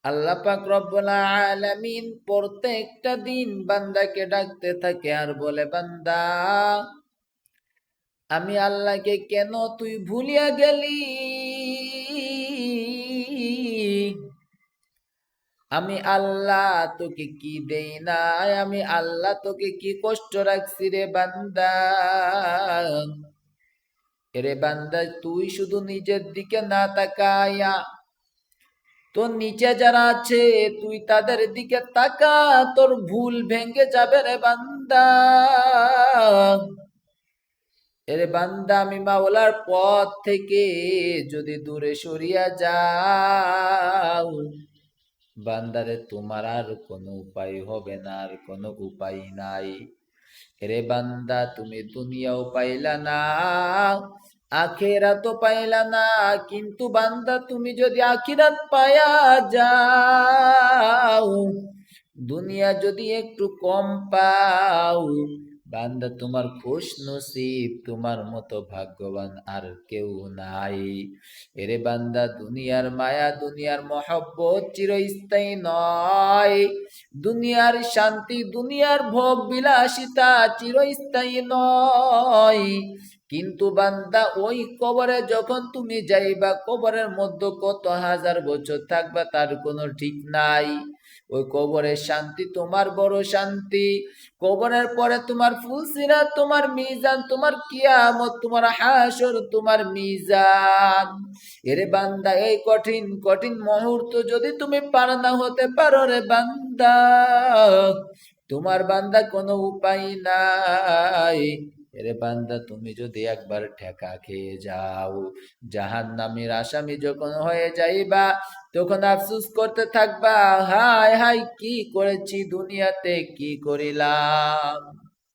আল্লাহ পাক রব্বুল আলামিন প্রত্যেকটা দিন বান্দাকে ডাকতে থাকে আর বলে, বান্দা আমি আল্লাহকে কেন তুই ভুলিয়া গেলি? আমি আল্লাহ তোকে কি দেই নাই? আমি আল্লাহ তোকে কি কষ্ট রাখছি রে বান্দা? এরে বান্দা, তুই শুধু নিজের দিকে না তাকায়া তোর নিচে যারা আছে তুই তাদের দিকে তাকা, তোর ভুল ভেঙে যাবে রে বান্দা। এরে বান্দা, আমি মাওলার পথ থেকে যদি দূরে সরিয়া যাও, বান্দারে তোমার আর কোনো উপায় হবে না, আর কোনো উপায় নাই। এরে বান্দা, তুমি দুনিয়াও পাইলা না, আখিরাতও পাইলা না, কিন্তু বান্দা তুমি যদি আখিরাত পায়া যাও, দুনিয়া যদি একটু কম পাও, বান্দা তোমার খুশ নসিব, তোমার মতো ভাগ্যবান আর কেউ নাই। এরে বান্দা, দুনিয়ার মায়া দুনিয়ার মহব্বত চিরস্থায়ী নয়, দুনিয়ার শান্তি দুনিয়ার ভোগ বিলাসিতা চিরস্থায়ী নয়। কিন্তু বান্দা, ওই কবরে যখন তুমি যাইবা, কবরের মধ্যে কত হাজার বছর থাকবা তার কোনো ঠিক নাই। ওই কবরের শান্তি তোমার বড় শান্তি। কবরের পরে তোমার ফুলসিরাত, তোমার মিজান, তোমার কিয়ামত, তোমার হাসর, তোমার মিজান। এরে বান্দা, এই কঠিন কঠিন মুহূর্ত যদি তুমি পার না হতে পারো রে বান্দা, তোমার বান্দা কোনো উপায় নাই। এরে বান্দা, তুমি যদি একবার ঠেকা খেয়ে যাও, জাহান্নামীর আসামি যখন হয়ে যাইবা, তখন আফসোস করতে থাকবা, হায় হায় কি করেছি দুনিয়াতে, কি করিলাম।